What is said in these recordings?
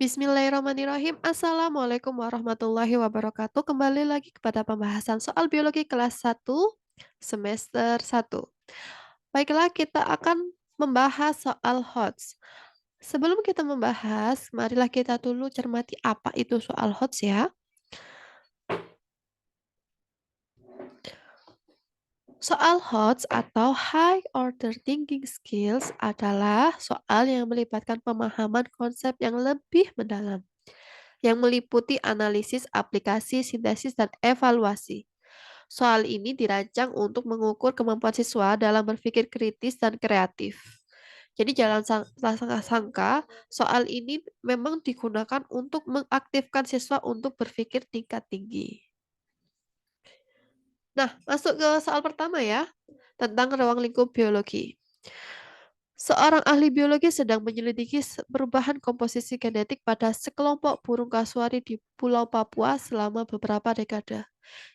Bismillahirrahmanirrahim. Assalamualaikum warahmatullahi wabarakatuh. Kembali lagi kepada pembahasan soal biologi kelas 1 semester 1. Baiklah, kita akan membahas soal HOTS. Sebelum kita membahas, marilah kita dulu cermati apa itu soal HOTS ya. Soal HOTS atau High Order Thinking Skills adalah soal yang melibatkan pemahaman konsep yang lebih mendalam, yang meliputi analisis, aplikasi, sintesis, dan evaluasi. Soal ini dirancang untuk mengukur kemampuan siswa dalam berpikir kritis dan kreatif. Jadi jangan sangka soal ini memang digunakan untuk mengaktifkan siswa untuk berpikir tingkat tinggi. Nah, masuk ke soal pertama ya, tentang ruang lingkup biologi. Seorang ahli biologi sedang menyelidiki perubahan komposisi genetik pada sekelompok burung kasuari di Pulau Papua selama beberapa dekade.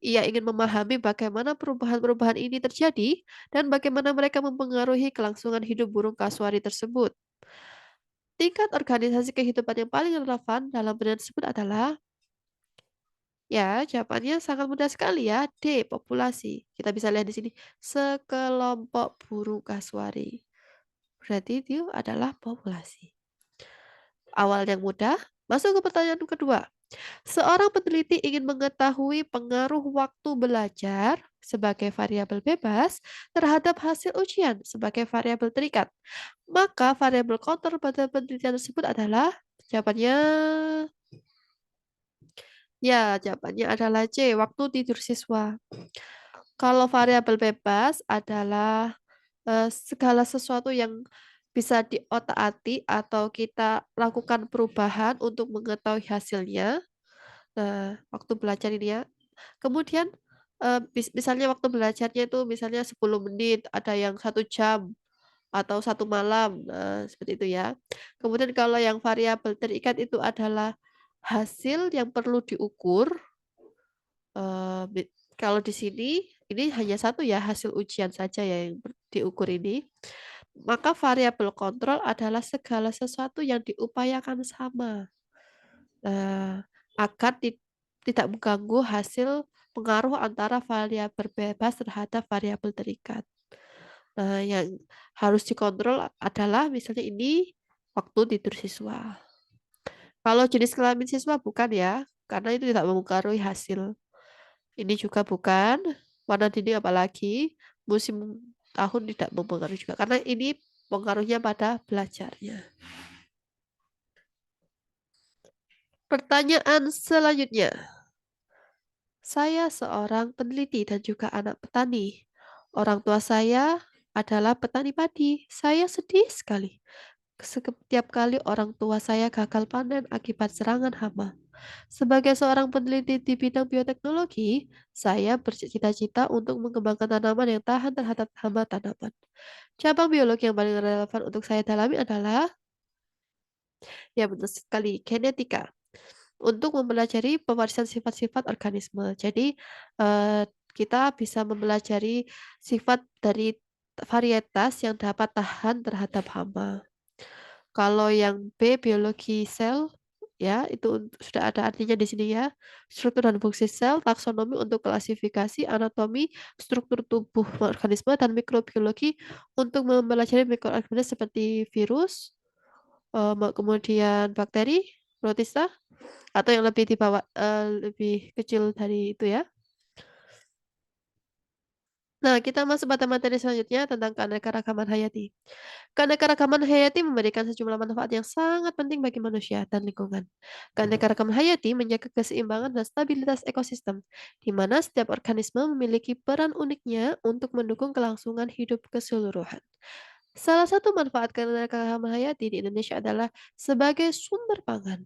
Ia ingin memahami bagaimana perubahan-perubahan ini terjadi dan bagaimana mereka mempengaruhi kelangsungan hidup burung kasuari tersebut. Tingkat organisasi kehidupan yang paling relevan dalam penelitian tersebut adalah, ya, jawabannya sangat mudah sekali ya, D, populasi. Kita bisa lihat di sini, sekelompok burung kasuari. Berarti itu adalah populasi. Awal yang mudah, masuk ke pertanyaan kedua. Seorang peneliti ingin mengetahui pengaruh waktu belajar sebagai variabel bebas terhadap hasil ujian sebagai variabel terikat. Maka variabel kontrol pada penelitian tersebut adalah, jawabannya, ya, jawabannya adalah C, waktu tidur siswa. Kalau variabel bebas adalah segala sesuatu yang bisa diotak-atik atau kita lakukan perubahan untuk mengetahui hasilnya. Nah, waktu belajar ini ya. Kemudian, misalnya waktu belajarnya itu misalnya 10 menit, ada yang 1 jam, atau 1 malam, seperti itu ya. Kemudian kalau yang variabel terikat itu adalah hasil yang perlu diukur, eee, mi kalau di sini, ini hanya satu ya, hasil ujian saja ya yang diukur ini. Maka variabel kontrol adalah segala sesuatu yang diupayakan sama. Agar tidak mengganggu hasil pengaruh antara variabel bebas terhadap variabel terikat. Nah, yang harus dikontrol adalah misalnya ini waktu tidur siswa. Kalau jenis kelamin siswa bukan ya, karena itu tidak mempengaruhi hasil. Ini juga bukan, warna dinding apalagi, musim tahun tidak mempengaruhi juga, karena ini pengaruhnya pada belajarnya. Pertanyaan selanjutnya. Saya seorang peneliti dan juga anak petani. Orang tua saya adalah petani padi. Saya sedih sekali. Setiap kali orang tua saya gagal panen akibat serangan hama. Sebagai seorang peneliti di bidang bioteknologi, saya bercita-cita untuk mengembangkan tanaman yang tahan terhadap hama tanaman. Cabang biologi yang paling relevan untuk saya dalami adalah, ya betul sekali, genetika. Untuk mempelajari pewarisan sifat-sifat organisme. Jadi, kita bisa mempelajari sifat dari varietas yang dapat tahan terhadap hama. Kalau yang B, biologi sel, ya itu sudah ada artinya di sini ya. Struktur dan fungsi sel, taksonomi untuk klasifikasi, anatomi, struktur tubuh organisme, dan mikrobiologi untuk mempelajari mikroorganisme seperti virus, kemudian bakteri, protista, atau yang lebih di bawah, lebih kecil dari itu ya. Nah, kita masuk pada materi selanjutnya tentang keanekaragaman hayati. Keanekaragaman hayati memberikan sejumlah manfaat yang sangat penting bagi manusia dan lingkungan. Keanekaragaman hayati menjaga keseimbangan dan stabilitas ekosistem, di mana setiap organisme memiliki peran uniknya untuk mendukung kelangsungan hidup keseluruhan. Salah satu manfaat keanekaragaman hayati di Indonesia adalah sebagai sumber pangan.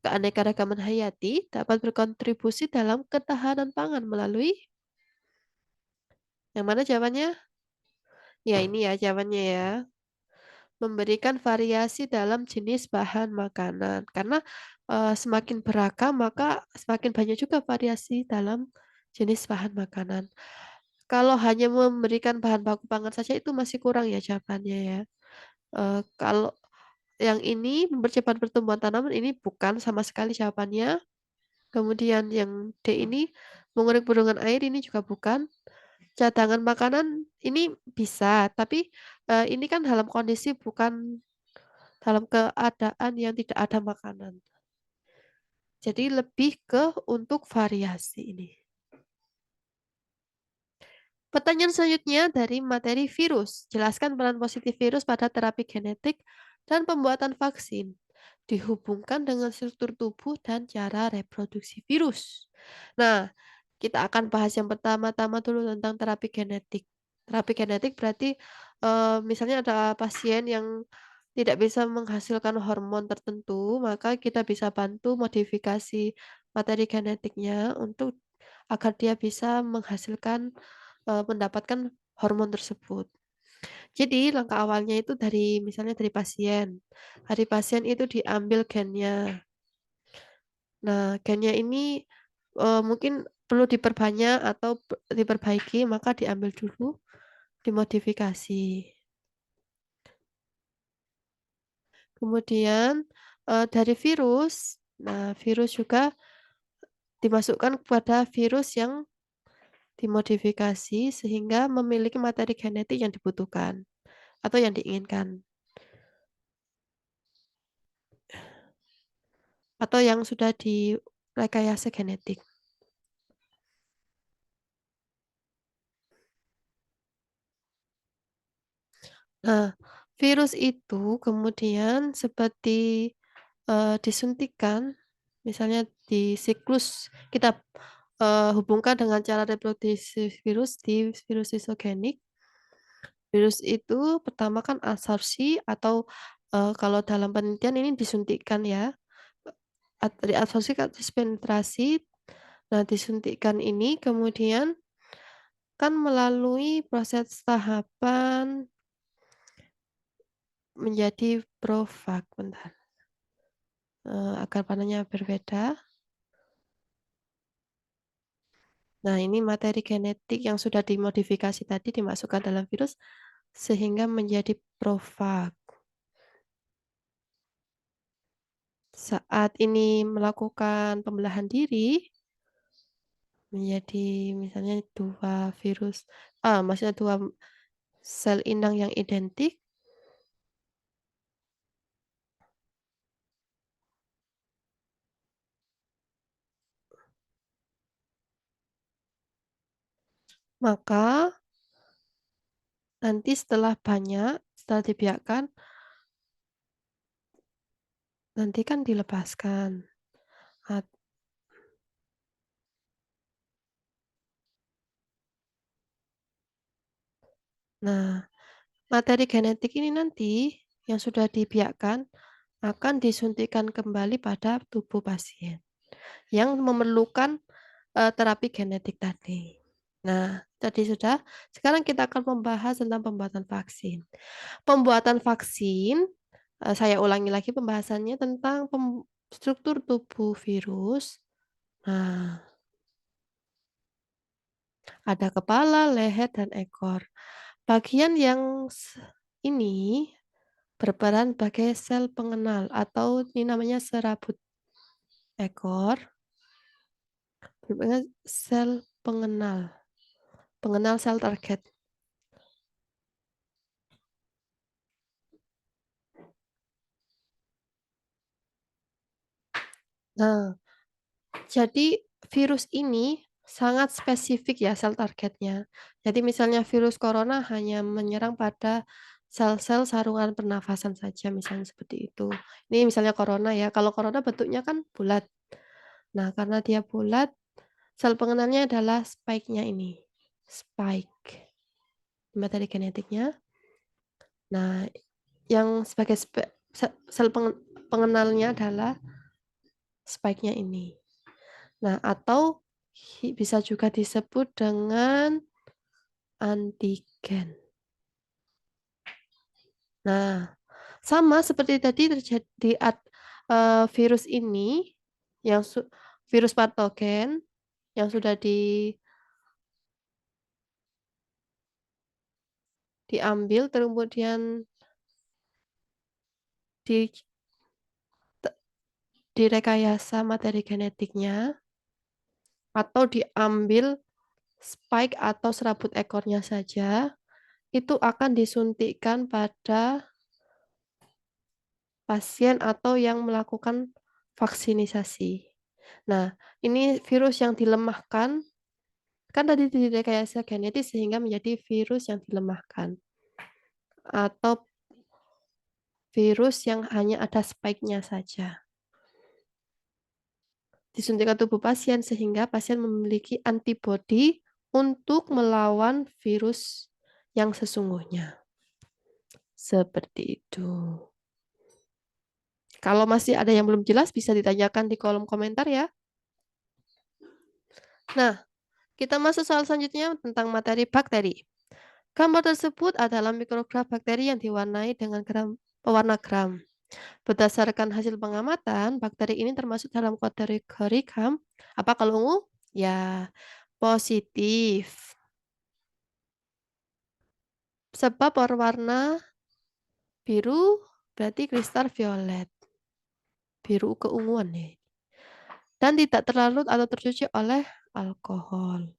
Keanekaragaman hayati dapat berkontribusi dalam ketahanan pangan melalui, yang mana jawabannya? Ya ini ya jawabannya ya. Memberikan variasi dalam jenis bahan makanan. Karena semakin beragam maka semakin banyak juga variasi dalam jenis bahan makanan. Kalau hanya memberikan bahan baku pangan saja itu masih kurang ya jawabannya ya. Kalau yang ini mempercepat pertumbuhan tanaman ini bukan sama sekali jawabannya. Kemudian yang D ini mengurangi kandungan air ini juga bukan. Cadangan makanan ini bisa, tapi, ini kan dalam kondisi bukan dalam keadaan yang tidak ada makanan. Jadi lebih ke untuk variasi ini. Pertanyaan selanjutnya dari materi virus. Jelaskan peran positif virus pada terapi genetik dan pembuatan vaksin. Dihubungkan dengan struktur tubuh dan cara reproduksi virus. Nah, kita akan bahas yang pertama-tama dulu tentang terapi genetik. Terapi genetik berarti misalnya ada pasien yang tidak bisa menghasilkan hormon tertentu, maka kita bisa bantu modifikasi materi genetiknya untuk agar dia bisa menghasilkan mendapatkan hormon tersebut. Jadi langkah awalnya itu dari misalnya dari pasien. Dari pasien itu diambil gennya. Nah, gennya ini, mungkin perlu diperbanyak atau diperbaiki, maka diambil dulu, dimodifikasi. Kemudian, dari virus, nah virus juga dimasukkan kepada virus yang dimodifikasi sehingga memiliki materi genetik yang dibutuhkan atau yang diinginkan. Atau yang sudah direkayasa genetik. Nah, virus itu kemudian seperti, disuntikan, misalnya di siklus kita, hubungkan dengan cara reproduksi virus di virus sistogenik. Virus itu pertama kan absorpsi atau, kalau dalam penelitian ini disuntikkan ya, diabsorpsi kan terus penetrasi. Nah, disuntikkan ini kemudian kan melalui proses tahapan menjadi profag, bentar, agar warnanya berbeda. Nah, ini materi genetik yang sudah dimodifikasi tadi dimasukkan dalam virus sehingga menjadi profag. Saat ini melakukan pembelahan diri menjadi misalnya 2 virus maksudnya 2 sel inang yang identik, maka nanti setelah banyak, setelah dibiarkan, nanti kan dilepaskan. At nah, materi genetik ini nanti yang sudah dibiarkan akan disuntikkan kembali pada tubuh pasien yang memerlukan, terapi genetik tadi. Nah, tadi sudah, sekarang kita akan membahas tentang pembuatan vaksin. Pembuatan vaksin, saya ulangi lagi pembahasannya tentang struktur tubuh virus. Nah, ada kepala, leher, dan ekor. Bagian yang ini berperan sebagai sel pengenal atau ini namanya serabut ekor, berperan sel pengenal, pengenal sel target. Nah, jadi virus ini sangat spesifik ya sel targetnya. Jadi misalnya virus corona hanya menyerang pada sel-sel saluran pernafasan saja misalnya seperti itu. Ini misalnya corona ya, kalau corona bentuknya kan bulat. Nah, karena dia bulat, sel pengenalnya adalah spike-nya ini. Spike, materi genetiknya. Nah, yang sebagai sel pengenalnya adalah spike-nya ini. Nah, atau bisa juga disebut dengan antigen. Nah, sama seperti tadi terjadi virus ini yang virus patogen yang sudah diambil kemudian di direkayasa materi genetiknya atau diambil spike atau serabut ekornya saja, itu akan disuntikkan pada pasien atau yang melakukan vaksinisasi. Nah, ini virus yang dilemahkan, kan tadi direkayasa genetis sehingga menjadi virus yang dilemahkan. Atau virus yang hanya ada spike-nya saja. Disuntikkan tubuh pasien sehingga pasien memiliki antibodi untuk melawan virus yang sesungguhnya. Seperti itu. Kalau masih ada yang belum jelas bisa ditanyakan di kolom komentar ya. Nah, kita masuk soal selanjutnya tentang materi bakteri. Gambar tersebut adalah mikrograf bakteri yang diwarnai dengan pewarna gram. Berdasarkan hasil pengamatan, bakteri ini termasuk dalam kategori gram. Apa kalau ungu? Ya, positif. Sebab berwarna biru berarti kristal violet. Biru keunguan nih. Dan tidak terlarut atau tercuci oleh alkohol.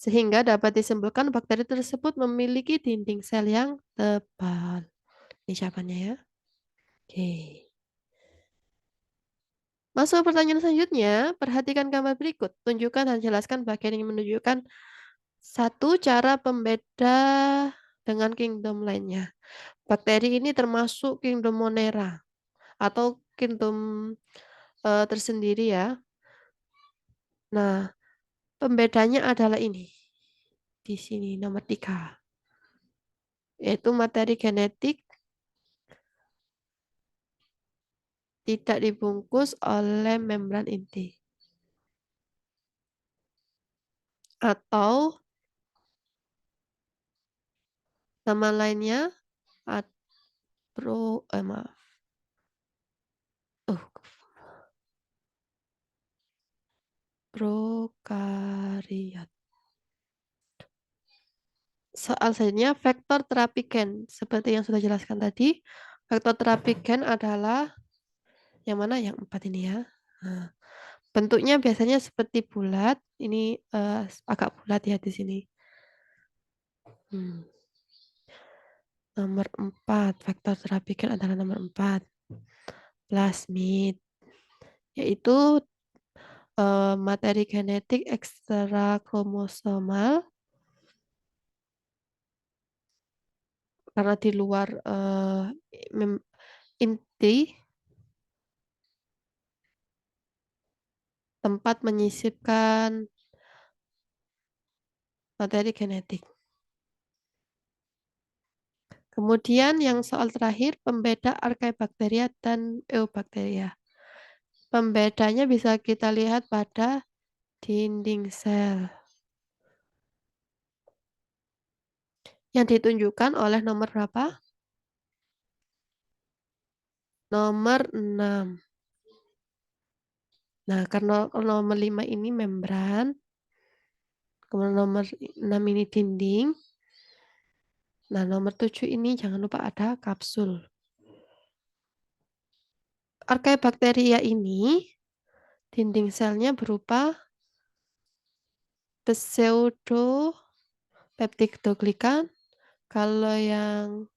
Sehingga dapat disimpulkan bakteri tersebut memiliki dinding sel yang tebal. Ini jawabannya ya. Oke. Masuk ke pertanyaan selanjutnya, perhatikan gambar berikut. Tunjukkan dan jelaskan bagian yang menunjukkan satu cara pembeda dengan kingdom lainnya. Bakteri ini termasuk kingdom Monera atau kingdom tersendiri ya. Nah, pembedanya adalah ini. Di sini nomor 3. Yaitu materi genetik tidak dibungkus oleh membran inti. Atau nama lainnya maaf. Prokariot. Soal selanjutnya, vektor terapi gen. Seperti yang sudah jelaskan tadi, vektor terapi gen adalah yang mana? Yang 4 ini ya. Nah, bentuknya biasanya seperti bulat. Ini agak bulat ya di sini. Nomor 4, vektor terapi gen adalah nomor 4. Plasmid, yaitu materi genetik ekstra kromosomal karena di luar inti tempat menyisipkan materi genetik. Kemudian yang soal terakhir, pembeda Archaebacteria dan Eubacteria. Pembedanya bisa kita lihat pada dinding sel. Yang ditunjukkan oleh nomor berapa? Nomor 6. Nah, karena nomor 5 ini membran, kemudian nomor 6 ini dinding. Nah, nomor 7 ini jangan lupa ada kapsul. Archaebacteria ini dinding selnya berupa pseudopeptidoglikan. Kalau yang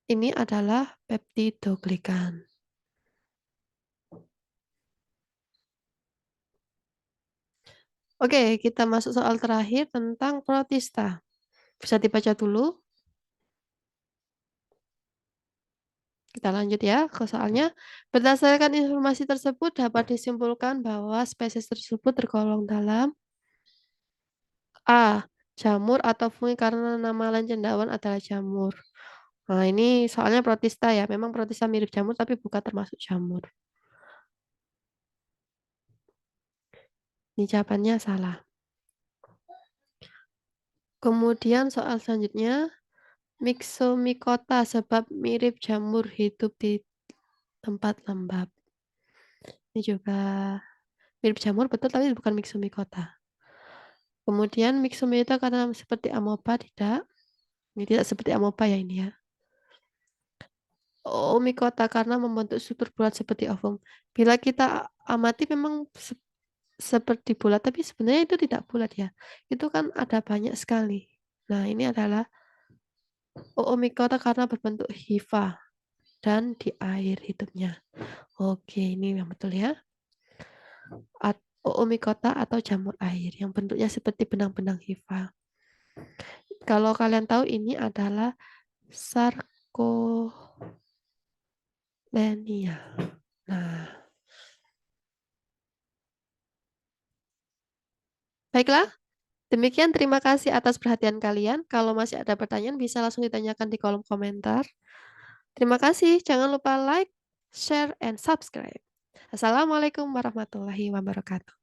ini adalah peptidoglikan. Oke, kita masuk soal terakhir tentang protista. Bisa dibaca dulu. Kita lanjut ya ke soalnya. Berdasarkan informasi tersebut dapat disimpulkan bahwa spesies tersebut tergolong dalam A. Jamur atau fungi karena nama lain cendawan adalah jamur. Nah, ini soalnya protista ya. Memang protista mirip jamur tapi bukan termasuk jamur. Ini jawabannya salah. Kemudian soal selanjutnya, Myxomicota sebab mirip jamur hidup di tempat lembab. Ini juga mirip jamur betul tapi bukan Myxomicota. Kemudian Myxomicota karena seperti amoeba tidak. Ini tidak seperti amoeba ya ini ya. Oomycota karena membentuk struktur bulat seperti ovum. Bila kita amati memang seperti bulat, tapi sebenarnya itu tidak bulat ya. Itu kan ada banyak sekali. Nah, ini adalah Oomycota karena berbentuk hifa dan di air hidupnya. Oke, ini yang betul ya. Oomycota atau jamur air yang bentuknya seperti benang-benang hifa. Kalau kalian tahu ini adalah Sarcopenia. Nah, baiklah. Demikian terima kasih atas perhatian kalian. Kalau masih ada pertanyaan bisa langsung ditanyakan di kolom komentar. Terima kasih. Jangan lupa like, share, and subscribe. Assalamualaikum warahmatullahi wabarakatuh.